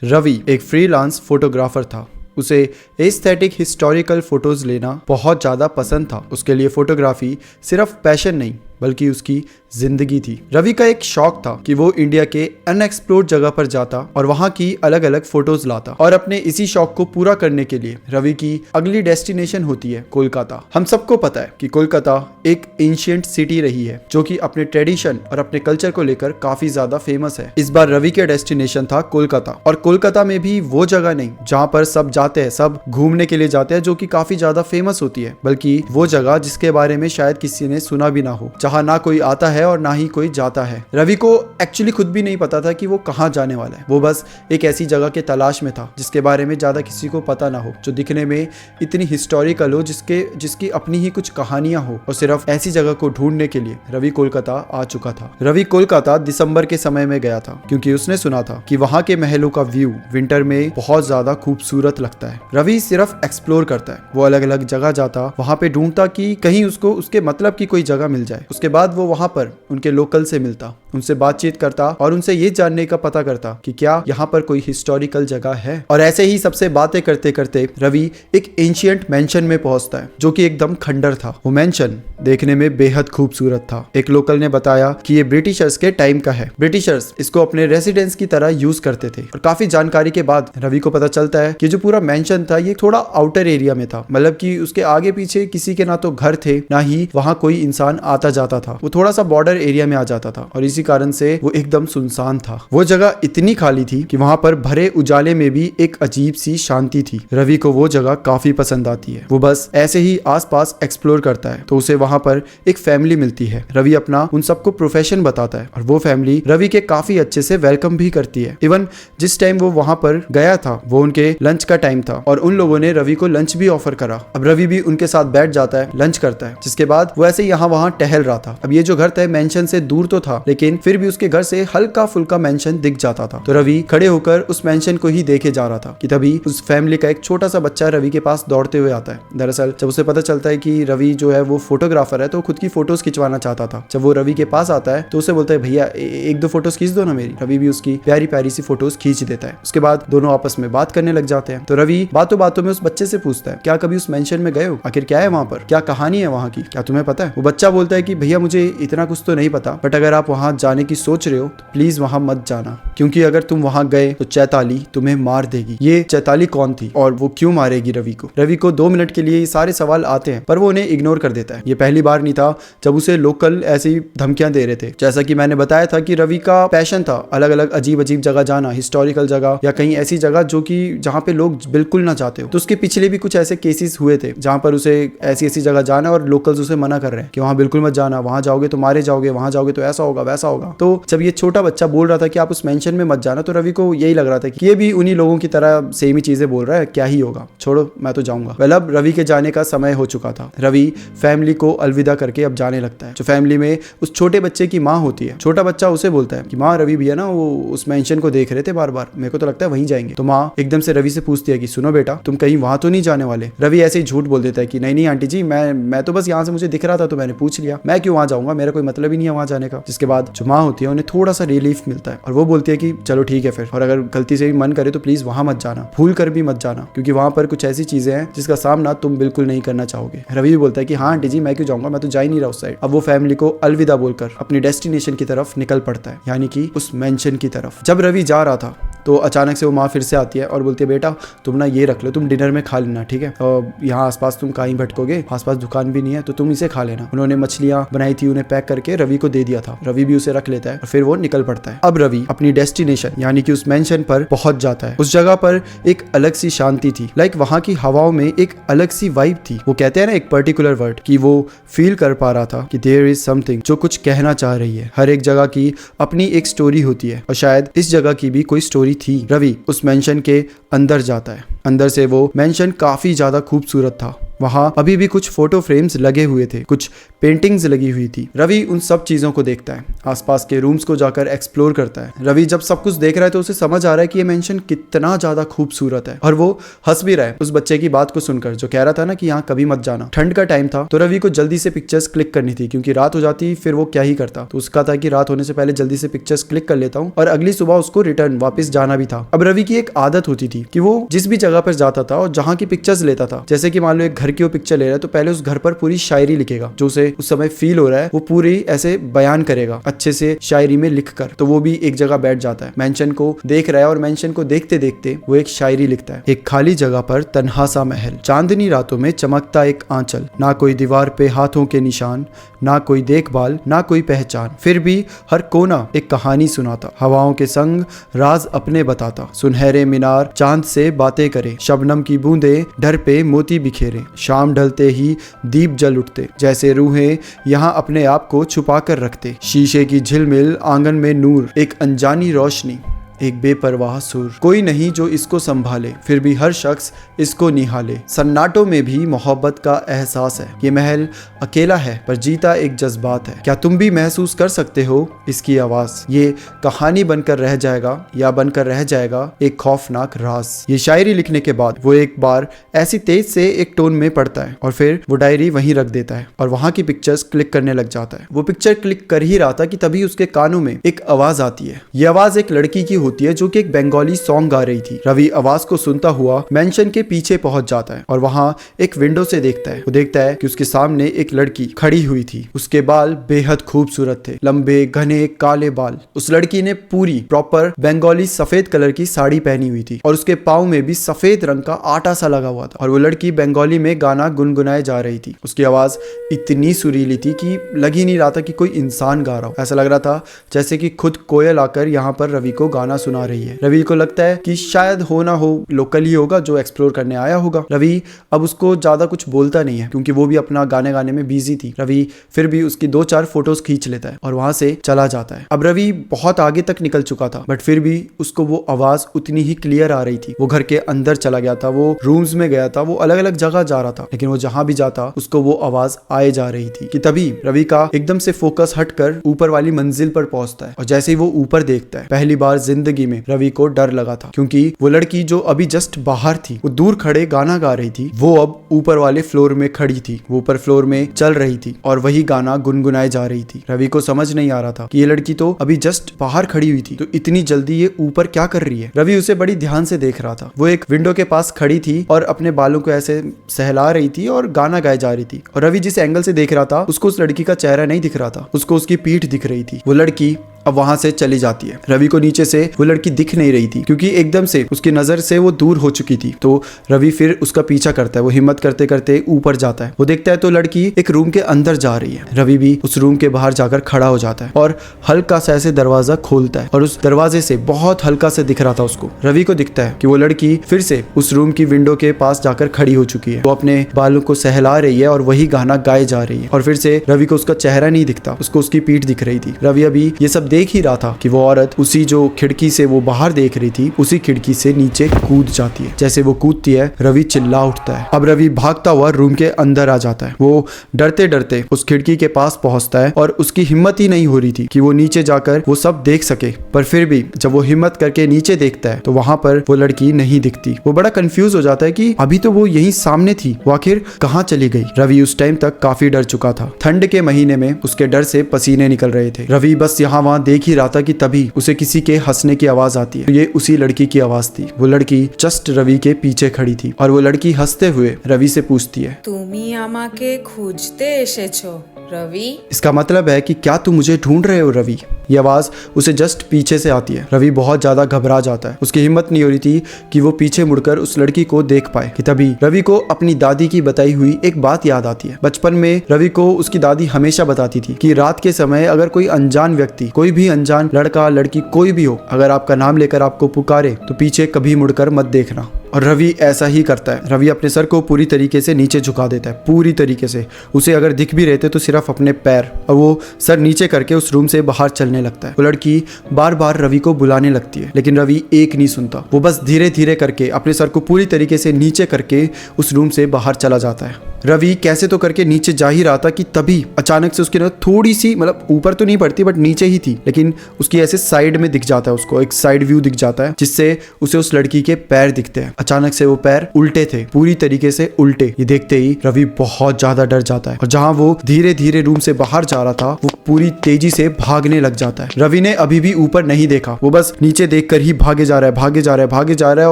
रवि एक freelance photographer था। उसे एस्थेटिक हिस्टोरिकल फोटोज लेना बहुत ज़्यादा पसंद था। उसके लिए फोटोग्राफी सिर्फ पैशन नहीं बल्कि उसकी जिंदगी थी। रवि का एक शौक था कि वो इंडिया के अनएक्सप्लोर्ड जगह पर जाता और वहाँ की अलग अलग फोटोज लाता, और अपने इसी शौक को पूरा करने के लिए रवि की अगली डेस्टिनेशन होती है कोलकाता। हम सबको पता है कि कोलकाता एक एंशिएंट सिटी रही है जो कि अपने ट्रेडिशन और अपने कल्चर को लेकर काफी ज्यादा फेमस है। इस बार रवि का डेस्टिनेशन था कोलकाता, और कोलकाता में भी वो जगह नहीं जहाँ पर सब जाते हैं, सब घूमने के लिए जाते हैं, जो कि काफी ज्यादा फेमस होती है, बल्कि वो जगह जिसके बारे में शायद किसी ने सुना भी ना हो, जहाँ ना कोई आता है और ना ही कोई जाता है। रवि को एक्चुअली खुद भी नहीं पता था कि वो कहाँ जाने वाला है। वो बस एक ऐसी जगह के तलाश में था जिसके बारे में ज्यादा किसी को पता ना हो, जो दिखने में इतनी हिस्टोरिकल हो, जिसकी अपनी ही कुछ कहानियां हो। और सिर्फ ऐसी जगह को ढूंढने के लिए रवि कोलकाता आ चुका था। रवि कोलकाता दिसंबर के समय में गया था क्योंकि उसने सुना था कि वहां के महलों का व्यू विंटर में बहुत ज्यादा खूबसूरत लगता है। रवि सिर्फ एक्सप्लोर करता है, वो अलग अलग जगह जाता, वहां पे ढूंढता कि कहीं उसको उसके मतलब की कोई जगह मिल जाए। उसके बाद वो वहां पर उनके लोकल से मिलता, उनसे बातचीत करता और उनसे ये जानने का पता करता कि क्या यहाँ पर कोई हिस्टोरिकल जगह है। और ऐसे ही सबसे बातें करते करते रवि एक एंशिएंट मैंशन में पहुंचता है जो कि एकदम खंडर था। वो मैंशन देखने में बेहद खूबसूरत था। एक लोकल ने बताया कि ये ब्रिटिशर्स के टाइम का है। ब्रिटिशर्स इसको अपने रेसिडेंस की तरह यूज करते थे। और काफी जानकारी के बाद रवि को पता चलता है कि जो पूरा मैंशन था ये थोड़ा आउटर एरिया में था, मतलब कि उसके आगे पीछे किसी के ना तो घर थे ना ही वहां कोई इंसान आता जाता था। वो थोड़ा सा बॉर्डर एरिया में आ जाता था और इसी कारण से वो एकदम सुनसान था। वो जगह इतनी खाली थी कि वहां पर भरे उजाले में भी एक अजीब सी शांति थी। रवि को वो जगह काफी पसंद आती है। वो बस ऐसे ही आसपास एक्सप्लोर करता है तो उसे वहां पर एक फैमिली मिलती है। रवि अपना उन सबको प्रोफेशन बताता है और वो फैमिली रवि के काफी अच्छे से वेलकम भी करती है। इवन जिस टाइम वो वहां पर गया था वो उनके लंच का टाइम था और उन लोगों ने रवि को लंच भी ऑफर करा। अब रवि भी उनके साथ बैठ जाता है, लंच करता है, जिसके बाद वो ऐसे यहाँ वहां टहल रहा था। अब ये जो घर था मेंशन से दूर तो था, लेकिन फिर भी उसके घर से हल्का फुल्का मेंशन दिख जाता था। तो रवि खड़े होकर उस मेंशन को ही देखे जा रहा था कि तभी उस फैमिली का एक छोटा सा बच्चा रवि के पास दौड़ते हुए आता है। दरअसल जब उसे पता चलता है कि रवि जो है वो फोटोग्राफर है तो खुद की फोटोज खिंचवाना चाहता था। जब वो रवि के पास आता है तो उसे बोलता है, भैया एक दो फोटोज खींच दो ना मेरी। रवि भी उसकी प्यारी प्यारी सी फोटोज खींच देता है। उसके बाद दोनों आपस में बात करने लग जाते हैं। तो रवि बातों बातों में उस बच्चे से पूछता है, क्या कभी उस मेंशन में गए हो? आखिर क्या है वहां पर, क्या कहानी है वहां की, क्या तुम्हें पता है? वो बच्चा बोलता है कि भैया मुझे इतना कुछ तो नहीं पता, बट अगर आप वहां जाने की सोच रहे हो तो प्लीज वहां मत जाना, क्योंकि अगर तुम वहां गए तो चैताली तुम्हें मार देगी। ये चैताली कौन थी और वो क्यों मारेगी रवि को? रवि को 2 मिनट के लिए ये सारे सवाल आते हैं पर वो उन्हें इग्नोर कर देता है। ये पहली बार नहीं था जब उसे लोकल ऐसी धमकियां दे रहे थे। जैसा कि मैंने बताया था कि रवि का पैशन था अलग अलग अजीब अजीब जगह जाना, हिस्टोरिकल जगह या कहीं ऐसी जगह जो कि जहाँ पे लोग बिल्कुल ना जाते हो। तो उसके पिछले भी कुछ ऐसे केसेस हुए थे जहाँ पर उसे ऐसी ऐसी जगह जाना और लोकल्स उसे मना कर रहे हैं कि वहां बिल्कुल मत जाना, वहां जाओगे तो मारे जाओगे, वहां जाओगे तो ऐसा होगा वैसा होगा। तो जब ये छोटा बच्चा बोल रहा था कि आप उस मेंशन में मत जाना, तो रवि को यही लग रहा था कि ये भी उन्हीं लोगों की तरह सेम ही चीजें बोल रहा है, क्या ही होगा, छोड़ो मैं तो जाऊंगा। वेल अब रवि के जाने का समय हो चुका था। रवि फैमिली को अलविदा करके अब जाने लगता है। जो फैमिली में उस छोटे बच्चे की माँ होती है, छोटा बच्चा उसे बोलता है कि माँ रवि भैया ना वो उस मेंशन को देख रहे थे बार बार, मेरे को तो लगता है वहीं जाएंगे। तो माँ एकदम से रवि से पूछती है कि सुनो बेटा, तुम कहीं वहां तो नहीं जाने वाले? रवि ऐसे ही झूठ बोल देता है कि नहीं नहीं आंटी जी, मैं तो बस यहाँ से मुझे दिख रहा था तो मैंने पूछ लिया, मैं क्यों वहां जाऊंगा, मेरा कोई मतलब ही नहीं है वहां जाने का। जिसके बाद जो माँ होती है उन्हें थोड़ा सा रिलीफ मिलता है और वो बोलती है कि चलो ठीक है फिर, और अगर गलती से भी मन करे तो प्लीज वहां मत जाना, भूल कर भी मत जाना, क्योंकि वहां पर कुछ ऐसी चीजें हैं जिसका सामना तुम बिल्कुल नहीं करना चाहोगे। रवि भी बोलता है कि हाँ आंटी जी मैं क्यों जाऊंगा, मैं तो जा ही नहीं रहा उस साइड। अब वो फैमिली को अलविदा बोलकर अपनी डेस्टिनेशन की तरफ निकल पड़ता है, यानी कि उस मेंशन की तरफ। जब रवि जा रहा था तो अचानक से वो माँ फिर से आती है और बोलती है, बेटा तुम ना ये रख लो, तुम डिनर में खा लेना, ठीक है, और यहाँ आसपास तुम कहीं भटकोगे, आसपास दुकान भी नहीं है तो तुम इसे खा लेना। उन्होंने मछलियां बनाई थी, उन्हें पैक करके रवि को दे दिया था। रवि भी उसे रख लेता है और फिर वो निकल पड़ता है। अब रवि अपनी डेस्टिनेशन यानी कि उस मेंशन पर पहुंच जाता है। उस जगह पर एक अलग सी शांति थी, लाइक वहां की हवाओं में एक अलग सी वाइब थी। वो कहते हैं ना एक पर्टिकुलर वर्ड, कि वो फील कर पा रहा था कि देयर इज समथिंग जो कुछ कहना चाह रही है। हर एक जगह की अपनी एक स्टोरी होती है और शायद इस जगह की भी कोई स्टोरी थी। रवि उस मेंशन के अंदर जाता है। अंदर से वो मेंशन काफी ज्यादा खूबसूरत था। वहाँ अभी भी कुछ फोटो फ्रेम्स लगे हुए थे, कुछ पेंटिंग्स लगी हुई थी। रवि उन सब चीजों को देखता है, आसपास के रूम्स को जाकर एक्सप्लोर करता है। रवि जब सब कुछ देख रहा है तो उसे समझ आ रहा है कि ये मेंशन कितना ज्यादा खूबसूरत है, और वो हंस भी रहा है उस बच्चे की बात को सुनकर जो कह रहा था ना कि यहाँ कभी मत जाना। ठंड का टाइम था तो रवि को जल्दी से पिक्चर्स क्लिक करनी थी, क्योंकि रात हो जाती फिर वो क्या ही करता। तो उसका था कि रात होने से पहले जल्दी से पिक्चर्स क्लिक कर लेता हूँ, और अगली सुबह उसको रिटर्न वापस जाना भी था। अब रवि की एक आदत होती थी कि वो जिस भी जगह पर जाता था और जहाँ की पिक्चर्स लेता था, जैसे कि मान लो एक घर की वो पिक्चर ले रहा है तो पहले उस घर पर पूरी शायरी लिखेगा, जो उसे उस समय फील हो रहा है वो पूरी ऐसे बयान करेगा अच्छे से शायरी में लिख कर। तो वो भी एक जगह बैठ जाता है, मेंशन को देख रहा है, और मेंशन को देखते देखते वो एक शायरी लिखता है। एक खाली जगह पर तन्हा सा महल, चांदनी रातों में चमकता एक आंचल, ना कोई दीवार पे हाथों के निशान, ना कोई देखभाल, ना कोई पहचान, फिर भी हर कोना एक कहानी सुनाता, हवाओं के संग राज अपने बताता, सुनहरे मीनार चांद से बातें करे, शबनम की बूंदे डर पे मोती बिखेरे, शाम ढलते ही दीप जल उठते, जैसे रूहें यहाँ अपने आप को छुपा कर रखते, शीशे की झिलमिल आंगन में नूर, एक अनजानी रोशनी, एक बेपरवाह सुर, कोई नहीं जो इसको संभाले, फिर भी हर शख्स इसको निहाले, सन्नाटों में भी मोहब्बत का एहसास है, ये महल अकेला है पर जीता एक जज्बात है, क्या तुम भी महसूस कर सकते हो इसकी आवाज, ये कहानी बनकर रह जाएगा या बनकर रह जाएगा एक खौफनाक राज। ये शायरी लिखने के बाद वो एक बार ऐसी तेज से एक टोन में पढ़ता है, और फिर वो डायरी वहीं रख देता है और वहां की पिक्चर्स क्लिक करने लग जाता है। वो पिक्चर क्लिक कर ही रहा था कि तभी उसके कानों में एक आवाज आती है। ये आवाज एक लड़की की होती है जो कि एक बंगाली सॉन्ग गा रही थी। रवि आवाज को सुनता हुआ मेंशन के पीछे पहुंच जाता है और वहां एक विंडो से देखता है। वो देखता है कि उसके सामने एक लड़की खड़ी हुई थी। उसके बाल बेहद खूबसूरत थे, लंबे घने काले बाल। उस लड़की ने पूरी प्रॉपर बंगाली सफेद कलर की साड़ी पहनी हुई थी और उसके पाँव में भी सफेद रंग का आटा सा लगा हुआ था, और वो लड़की बंगाली में गाना गुनगुनाए जा रही थी। उसकी आवाज इतनी सुरीली थी कि लग ही नहीं रहा था कि कोई इंसान गा रहा हो। ऐसा लग रहा था जैसे कि खुद कोयल आकर यहाँ पर रवि को गाना सुना रही है। रवि को लगता है कि शायद हो ना हो लोकल ही होगा जो एक्सप्लोर करने आया होगा। रवि अब उसको ज्यादा कुछ बोलता नहीं है क्योंकि वो भी अपना गाने गाने में बिजी थी। रवि फिर भी उसकी 2-4 फोटोज खींच लेता है और वहां से चला जाता है। अब रवि बहुत आगे तक निकल चुका था बट फिर भी उसको वो आवाज उतनी ही क्लियर आ रही थी। वो घर के अंदर चला गया था, वो रूम्स में गया था, वो अलग अलग जगह जा रहा था, लेकिन वो जहां भी जाता उसको वो आवाज आए जा रही थी कि तभी रवि का एकदम से फोकस हटकर ऊपर वाली मंजिल पर पहुंचता है। और जैसे ही वो ऊपर देखता है, पहली बार जिंदगी में रवि को डर लगा था क्योंकि वो लड़की जो अभी जस्ट बाहर थी, वो दूर खड़े गाना गा रही थी, वो अब ऊपर वाले फ्लोर में खड़ी थी, वो ऊपर फ्लोर में चल रही थी और वही गाना गुनगुनाए जा रही थी। रवि को समझ नहीं आ रहा था कि ये लड़की तो अभी जस्ट बाहर खड़ी हुई थी, तो इतनी जल्दी ये ऊपर क्या कर रही है। रवि उसे बड़ी ध्यान से देख रहा था। वो एक विंडो के पास खड़ी थी और अपने बालों को ऐसे सहला रही थी और गाना गाए जा रही थी। और रवि जिस एंगल से देख रहा था उसको उस लड़की का चेहरा नहीं दिख रहा था, उसको उसकी पीठ दिख रही थी। वो लड़की अब वहां से चली जाती है। रवि को नीचे से वो लड़की दिख नहीं रही थी क्योंकि एकदम से उसकी नजर से वो दूर हो चुकी थी। तो रवि फिर उसका पीछा करता है। वो हिम्मत करते करते ऊपर जाता है। वो देखता है तो लड़की एक रूम के अंदर जा रही है। रवि भी उस रूम के बाहर जाकर खड़ा हो जाता है और हल्का सा ऐसे दरवाजा खोलता है और उस दरवाजे से बहुत हल्का से दिख रहा था उसको। रवि को दिखता है कि वो लड़की फिर से उस रूम की विंडो के पास जाकर खड़ी हो चुकी है। वो अपने बालों को सहला रही है और वही गाना गाए जा रही है। और फिर से रवि को उसका चेहरा नहीं दिखता, उसको उसकी पीठ दिख रही थी। रवि अभी ये सब देख ही रहा था कि वो औरत उसी जो खिड़की से वो बाहर देख रही थी, उसी खिड़की से नीचे कूद जाती है। जैसे वो कूदती है, रवि चिल्ला उठता है। अब रवि भागता हुआ रूम के अंदर आ जाता है। वो डरते डरते उस खिड़की के पास पहुंचता है और उसकी हिम्मत ही नहीं हो रही थी कि वो नीचे जाकर वो सब देख सके। पर फिर भी जब वो हिम्मत करके नीचे देखता है तो वहां पर वो लड़की नहीं दिखती। वो बड़ा कंफ्यूज हो जाता है कि अभी तो वो यहीं सामने थी, वो आखिर कहाँ चली गई। रवि उस टाइम तक काफी डर चुका था। ठंड के महीने में उसके डर से पसीने निकल रहे थे। रवि बस यहाँ वहां देख ही रहा था कि तभी उसे किसी के हंसने की आवाज आती है। ये उसी लड़की की आवाज थी। वो लड़की जस्ट रवि के पीछे खड़ी थी और वो लड़की हंसते हुए रवि से पूछती है, तुमी आमाके खुजते एसेछो रवि? इसका मतलब है कि क्या तुम मुझे ढूंढ रहे हो रवि? ये आवाज उसे जस्ट पीछे से आती है। रवि बहुत ज्यादा घबरा जाता है। उसकी हिम्मत नहीं हो रही थी कि वो पीछे मुड़कर उस लड़की को देख पाए कि तभी रवि को अपनी दादी की बताई हुई एक बात याद आती है। बचपन में रवि को उसकी दादी हमेशा बताती थी कि रात के समय अगर कोई अनजान व्यक्ति, कोई भी अनजान लड़का लड़की कोई भी हो, अगर आपका नाम लेकर आपको पुकारे तो पीछे कभी मुड़कर मत देखना। और रवि ऐसा ही करता है। रवि अपने सर को पूरी तरीके से नीचे झुका देता है, पूरी तरीके से। उसे अगर दिख भी रहे थे तो सिर्फ अपने पैर, और वो सर नीचे करके उस रूम से बाहर चलने लगता है। वो लड़की बार बार रवि को बुलाने लगती है, लेकिन रवि एक नहीं सुनता। वो बस धीरे धीरे करके अपने सर को पूरी तरीके से नीचे करके उस रूम से बाहर चला जाता है। रवि कैसे तो करके नीचे जा ही रहा था कि तभी अचानक से उसकी नजर थोड़ी सी, मतलब ऊपर तो नहीं पड़ती बट नीचे ही थी, लेकिन उसकी ऐसे साइड में दिख जाता है, उसको एक साइड व्यू दिख जाता है जिससे उसे उस लड़की के पैर दिखते हैं। अचानक से वो पैर उल्टे थे, पूरी तरीके से उल्टे। ये देखते ही रवि बहुत ज्यादा डर जाता है और जहां वो धीरे धीरे रूम से बाहर जा रहा था वो पूरी तेजी से भागने लग जाता है। रवि ने अभी भी ऊपर नहीं देखा, वो बस नीचे देखकर ही भागे जा रहा है, भागे जा रहा है, भागे जा रहा है।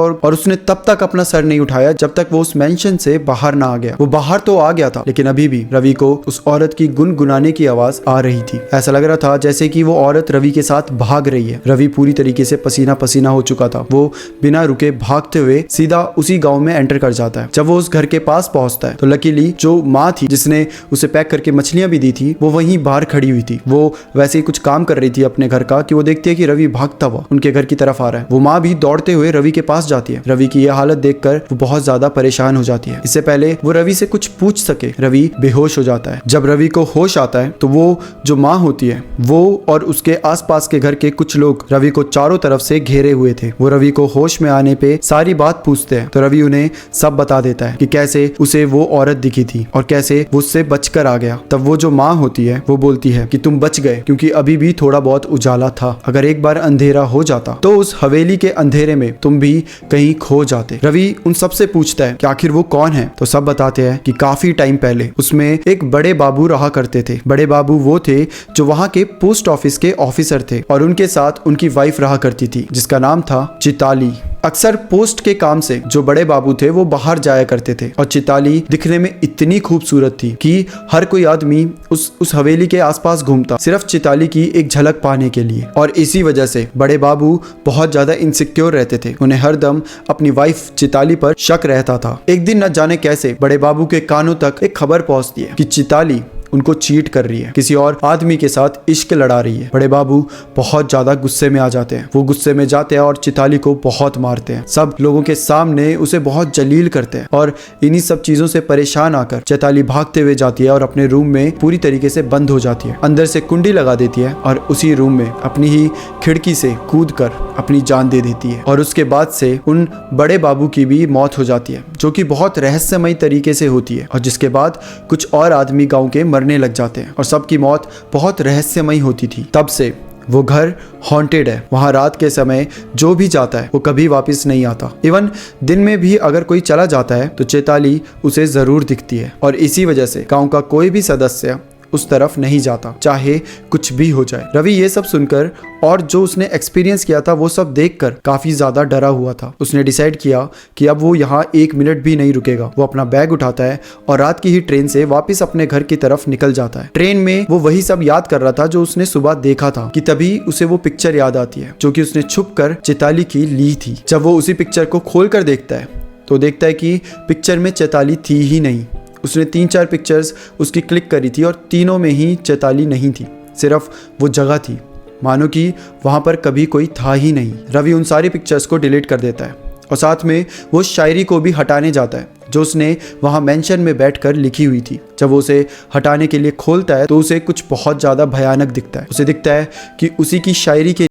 और उसने तब तक अपना सर नहीं उठाया जब तक वो उस मेंशन से बाहर ना आ गया। वो बाहर तो आ गया था, लेकिन अभी भी रवि को उस औरत की गुनगुनाने की आवाज आ रही थी। ऐसा लग रहा था जैसे कि वो औरत रवि के साथ भाग रही है। रवि पूरी तरीके से पसीना पसीना हो चुका था। वो बिना रुके भागते हुए सीधा उसी गांव में एंटर कर जाता है। जब वो उस घर के पास पहुंचता है तो लकीली जो माँ थी जिसने उसे पैक करके मछलियां भी दी थी वो वहीं बाहर खड़ी हुई थी। वो वैसे ही कुछ काम कर रही थी अपने घर का कि वो देखती है कि रवि भागता हुआ उनके घर की तरफ आ रहा है। वो माँ भी दौड़ते हुए रवि के पास जाती है। रवि की यह हालत देखकर वो बहुत ज्यादा परेशान हो जाती है। इससे पहले वो रवि से कुछ पूछ सके रवि बेहोश हो जाता है। जब रवि को होश आता है तो वो जो माँ होती है वो और उसके आसपास के घर के कुछ लोग रवि को चारों तरफ से घेरे हुए थे। वो रवि को होश में आने पे सारी बात पूछते हैं तो रवि उन्हें सब बता देता है कि कैसे उसे वो औरत दिखी थी और कैसे वो उससे बचकर आ गया। तब वो जो माँ होती है वो बोलती है कि तुम बच गए क्योंकि अभी भी थोड़ा बहुत उजाला था, अगर एक बार अंधेरा हो जाता तो उस हवेली के अंधेरे में तुम भी कहीं खो जाते। रवि उन सबसे पूछता है कि आखिर वो कौन है तो सब बताते हैं कि काफी टाइम पहले उसमें एक बड़े बाबू रहा करते थे। बड़े बाबू वो थे जो वहां के पोस्ट ऑफिस के ऑफिसर थे और उनके साथ उनकी वाइफ रहा करती थी जिसका नाम था चिताली। अक्सर पोस्ट के काम से जो बड़े बाबू थे वो बाहर जाया करते थे और चिताली दिखने में इतनी खूबसूरत थी कि हर कोई आदमी उस हवेली के आसपास घूमता सिर्फ चिताली की एक झलक पाने के लिए। और इसी वजह से बड़े बाबू बहुत ज्यादा इनसिक्योर रहते थे। उन्हें हरदम अपनी वाइफ चिताली पर शक रहता था। एक दिन न जाने कैसे बड़े बाबू के कानों तक एक खबर पहुंचती है कि चिताली उनको चीट कर रही है, किसी और आदमी के साथ इश्क लड़ा रही है। बड़े बाबू बहुत ज्यादा गुस्से में आ जाते हैं। वो गुस्से में जाते हैं और चिताली को बहुत मारते हैं। सब लोगों के सामने उसे बहुत जलील करते हैं और इन्हीं सब चीजों से परेशान आकर चिताली भागते हुए जाती है और अपने रूम में पूरी तरीके से बंद हो जाती है। अंदर से कुंडी लगा देती है और उसी रूम में अपनी ही खिड़की से कूद कर अपनी जान दे देती है। और उसके बाद से उन बड़े बाबू की भी मौत हो जाती है जो कि बहुत रहस्यमयी तरीके से होती है। और जिसके बाद कुछ और आदमी गाँव के मरने लग जाते हैं और सबकी मौत बहुत रहस्यमयी होती थी। तब से वो घर हॉन्टेड है। वहां रात के समय जो भी जाता है वो कभी वापस नहीं आता। इवन दिन में भी अगर कोई चला जाता है तो चैताली उसे जरूर दिखती है और इसी वजह से गांव का कोई भी सदस्य उस तरफ नहीं जाता, चाहे कुछ भी हो जाए। रवि ये सब सुनकर और जो उसने एक्सपीरियंस किया था वो सब देखकर काफी ज्यादा डरा हुआ था। उसने डिसाइड किया कि अब वो यहाँ 1 मिनट भी नहीं रुकेगा। वो अपना बैग उठाता है और रात की ही ट्रेन से वापस अपने घर की तरफ निकल जाता है। ट्रेन में वो वही सब याद कर रहा था जो उसने सुबह देखा था कि तभी उसे वो पिक्चर याद आती है जो कि उसने छुप कर चिताली की ली थी। जब वो उसी पिक्चर को खोल कर देखता है तो देखता है कि पिक्चर में चिताली थी ही नहीं। उसने 3-4 पिक्चर्स उसकी क्लिक करी थी और तीनों में ही चिताली नहीं थी, सिर्फ वो जगह थी, मानो कि वहाँ पर कभी कोई था ही नहीं। रवि उन सारी पिक्चर्स को डिलीट कर देता है और साथ में वो शायरी को भी हटाने जाता है जो उसने वहाँ मेंशन में बैठकर लिखी हुई थी। जब वो उसे हटाने के लिए खोलता है तो उसे कुछ बहुत ज़्यादा भयानक दिखता है। उसे दिखता है कि उसी की शायरी के